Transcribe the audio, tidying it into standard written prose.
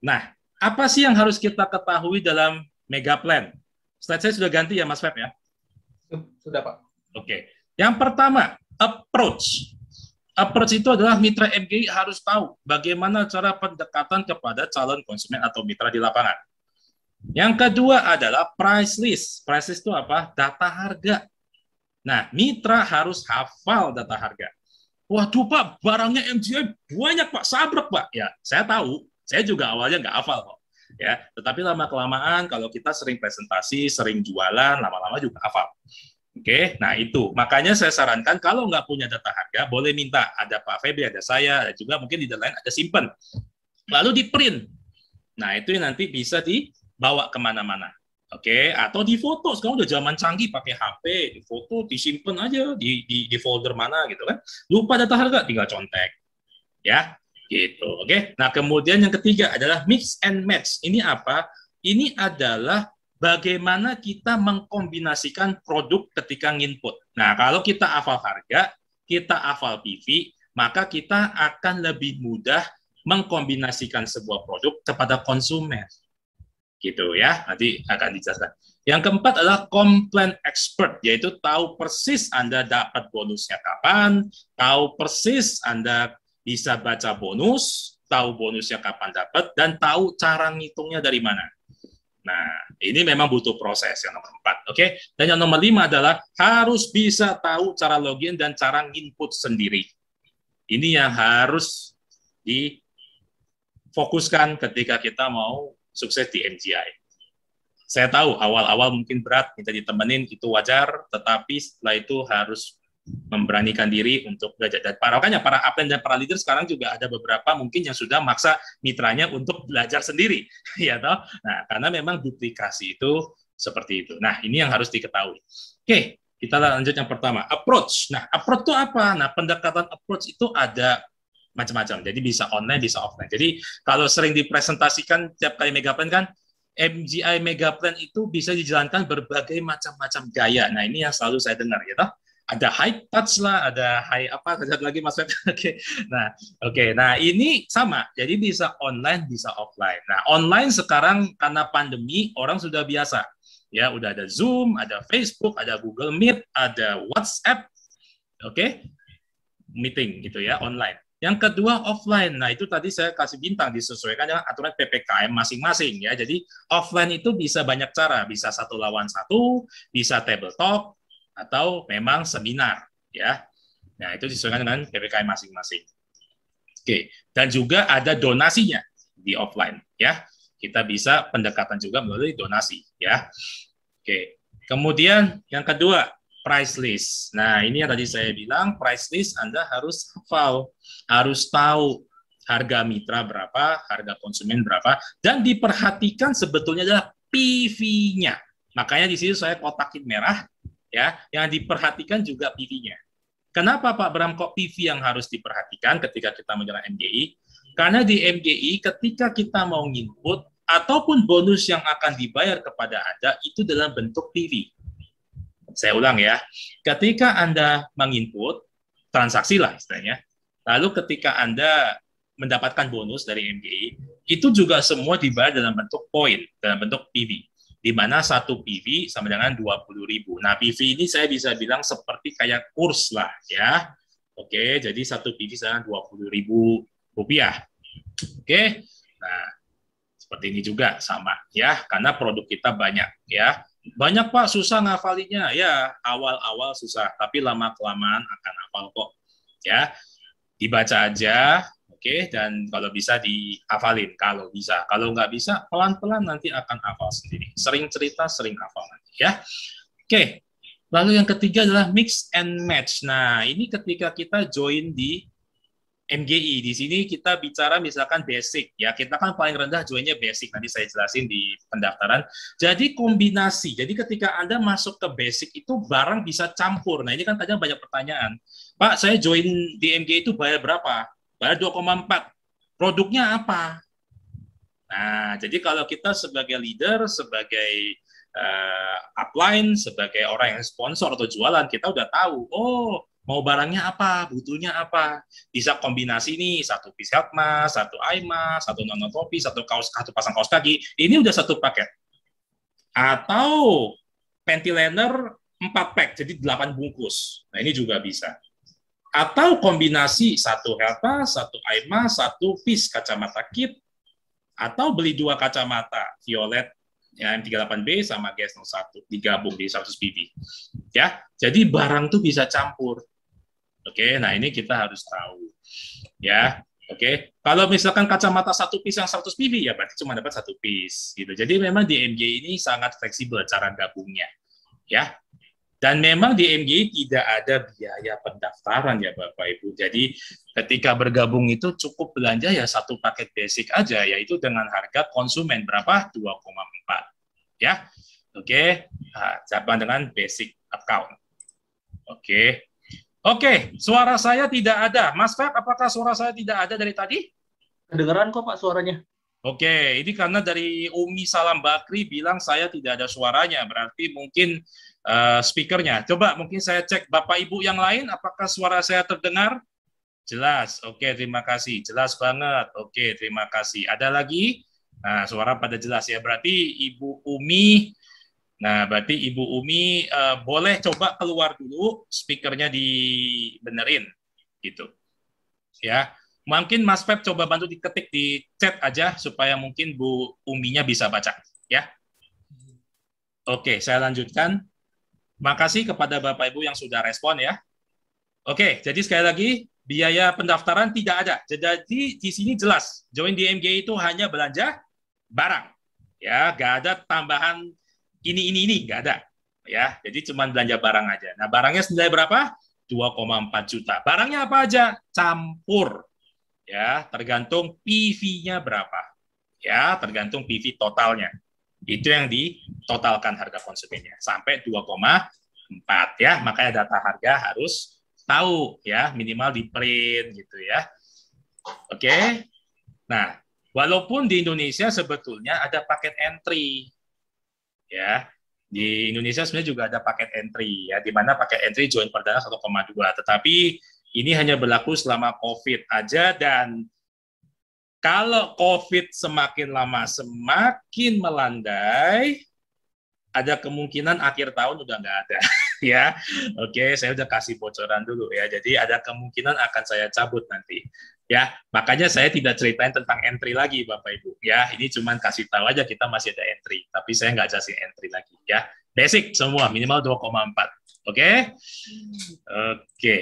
Nah, apa sih yang harus kita ketahui dalam mega plan? Slide saya sudah ganti ya, Mas Feb ya? Sudah, Pak. Oke. Yang pertama, approach. Approach itu adalah mitra MGI harus tahu bagaimana cara pendekatan kepada calon konsumen atau mitra di lapangan. Yang kedua adalah price list. Price list itu apa? Data harga. Nah, mitra harus hafal data harga. Waduh Pak, barangnya MGI banyak Pak, sabrek Pak. Ya, saya tahu. Saya juga awalnya nggak hafal kok. Ya, tetapi lama-kelamaan kalau kita sering presentasi, sering jualan, lama-lama juga hafal. Oke, nah itu. Makanya saya sarankan kalau nggak punya data harga, boleh minta. Ada Pak Febri, ada saya, ada juga mungkin di lain ada simpen. Lalu di print. Nah, itu yang nanti bisa dibawa kemana-mana. Oke, atau di foto. Sekarang udah zaman canggih pakai HP, di foto, disimpan aja di folder mana gitu kan. Lupa data harga, tinggal contek. Ya, gitu. Oke. Nah, kemudian yang ketiga adalah mix and match. Ini apa? Ini adalah bagaimana kita mengkombinasikan produk ketika nginput. Nah, kalau kita hafal harga, kita hafal PV, maka kita akan lebih mudah mengkombinasikan sebuah produk kepada konsumen. Gitu ya, nanti akan dijelaskan. Yang keempat adalah complaint expert, yaitu tahu persis Anda dapat bonusnya kapan, tahu persis Anda bisa baca bonus, tahu bonusnya kapan dapat, dan tahu cara ngitungnya dari mana. Nah, ini memang butuh proses yang nomor 4, oke? Dan yang nomor 5 adalah harus bisa tahu cara login dan cara input sendiri. Ini yang harus difokuskan ketika kita mau sukses di MGI. Saya tahu awal-awal mungkin berat, minta ditemenin, itu wajar, tetapi setelah itu harus memberanikan diri untuk belajar. Dan makanya para upline dan para leader sekarang juga ada beberapa mungkin yang sudah maksa mitranya untuk belajar sendiri, ya toh. Nah, karena memang duplikasi itu seperti itu. Nah, ini yang harus diketahui. Oke, kita lanjut yang pertama, approach. Nah, approach itu apa? Nah, pendekatan approach itu ada macam-macam. Jadi bisa online, bisa offline. Jadi kalau sering dipresentasikan tiap kali Megaplan kan, MGI Megaplan itu bisa dijalankan berbagai macam-macam gaya. Nah, ini yang selalu saya dengar, ya toh. Ada high touch lah, ada high apa, satu lagi Mas Web. Oke. Nah, oke. Nah, ini sama. Jadi bisa online, bisa offline. Nah, online sekarang karena pandemi orang sudah biasa. Ya, udah ada Zoom, ada Facebook, ada Google Meet, ada WhatsApp. Oke. Meeting gitu ya, online. Yang kedua offline. Nah, itu tadi saya kasih bintang disesuaikan dengan aturan PPKM masing-masing ya. Jadi offline itu bisa banyak cara, bisa satu lawan satu, bisa table talk atau memang seminar ya. Nah, itu disesuaikan dengan PPKM masing-masing. Oke, dan juga ada donasinya di offline ya. Kita bisa pendekatan juga melalui donasi ya. Oke. Kemudian yang kedua, price list. Nah, ini yang tadi saya bilang, price list Anda harus hafal, harus tahu harga mitra berapa, harga konsumen berapa, dan diperhatikan sebetulnya adalah PV-nya. Makanya di sini saya kotakin merah, ya, yang diperhatikan juga PV-nya. Kenapa Pak Bram kok PV yang harus diperhatikan ketika kita menjalankan MGI? Karena di MGI ketika kita mau input ataupun bonus yang akan dibayar kepada Anda itu dalam bentuk PV. Saya ulang ya, ketika Anda menginput, transaksi lah istilahnya, lalu ketika Anda mendapatkan bonus dari MGI, itu juga semua dibayar dalam bentuk poin, dalam bentuk PV, di mana satu PV sama dengan 20.000. Nah, PV ini saya bisa bilang seperti kayak kurs lah ya. Oke, jadi satu PV sama 20.000 rupiah. Oke, nah seperti ini juga sama ya, karena produk kita banyak ya. Banyak Pak, susah ngafalinya. Ya, awal-awal susah, tapi lama-kelamaan akan hafal kok. Ya, dibaca aja, oke, dan kalau bisa dihafalin, kalau bisa. Kalau nggak bisa, pelan-pelan nanti akan hafal sendiri. Sering cerita, sering hafal nanti, ya. Oke, lalu yang ketiga adalah mix and match. Nah, ini ketika kita join di MGI. Di sini kita bicara misalkan basic ya. Kita kan paling rendah joinnya basic. Nanti saya jelasin di pendaftaran. Jadi kombinasi. Jadi ketika Anda masuk ke basic itu barang bisa campur. Nah, ini kan kadang banyak pertanyaan. Pak, saya join di MGI itu bayar berapa? Bayar 2,4. Produknya apa? Nah, jadi kalau kita sebagai leader, sebagai upline, sebagai orang yang sponsor atau jualan, kita udah tahu, oh, mau barangnya apa, butuhnya apa. Bisa kombinasi nih, satu piece health mask, satu eye mask, satu topi, satu pasang kaos kaki. Ini udah satu paket. Atau panty liner 4 pack, jadi 8 bungkus. Nah, ini juga bisa. Atau kombinasi satu health mask, satu eye mask, satu piece kacamata kit, atau beli 2 kacamata violet ya, M38B sama GS01 digabung di 100 BB. Ya, jadi barang tuh bisa campur. Oke, nah ini kita harus tahu. Ya, oke. Kalau misalkan kacamata satu piece yang 100 BB ya berarti cuma dapat satu piece gitu. Jadi memang di MG ini sangat fleksibel cara gabungnya. Ya, dan memang di MGI tidak ada biaya pendaftaran ya Bapak Ibu. Jadi ketika bergabung itu cukup belanja ya satu paket basic aja, yaitu dengan harga konsumen berapa? 2,4. Ya, oke. Nah, sama dengan basic account. Oke. Oke, suara saya tidak ada. Mas Feb, apakah suara saya tidak ada dari tadi? Kedengeran kok Pak suaranya. Oke, ini karena dari Umi Salam Bakri bilang saya tidak ada suaranya, berarti mungkin speakernya. Coba mungkin saya cek Bapak Ibu yang lain, apakah suara saya terdengar? Jelas, oke terima kasih. Jelas banget, oke terima kasih. Ada lagi? Nah, suara pada jelas ya, berarti Ibu Umi, nah berarti Ibu Umi boleh coba keluar dulu, speakernya dibenerin, gitu. Ya, mungkin Mas Pep coba bantu diketik di chat aja supaya mungkin Bu Uminya bisa baca ya. Oke, saya lanjutkan. Makasih kepada Bapak Ibu yang sudah respon ya. Oke, jadi sekali lagi biaya pendaftaran tidak ada. Jadi di sini jelas, join di MG itu hanya belanja barang. Ya, nggak ada tambahan ini nggak ada. Ya, jadi cuma belanja barang aja. Nah, barangnya senilai berapa? 2,4 juta. Barangnya apa aja? Campur. Ya, tergantung PV-nya berapa. Ya, tergantung PV totalnya. Itu yang ditotalkan harga konsumennya sampai 2,4 ya. Makanya data harga harus tahu ya, minimal di print gitu ya. Oke. Nah, walaupun di Indonesia sebetulnya ada paket entry ya. Di Indonesia sebenarnya juga ada paket entry ya, di mana paket entry join perdana 1,2, tetapi ini hanya berlaku selama COVID aja, dan kalau COVID semakin lama semakin melandai, ada kemungkinan akhir tahun udah nggak ada ya. Oke, saya udah kasih bocoran dulu ya. Jadi ada kemungkinan akan saya cabut nanti. Ya, makanya saya tidak ceritain tentang entry lagi Bapak Ibu. Ya, ini cuma kasih tahu aja kita masih ada entry, tapi saya nggak jelasin entry lagi ya. Basic semua minimal 2,4. Oke? Oke.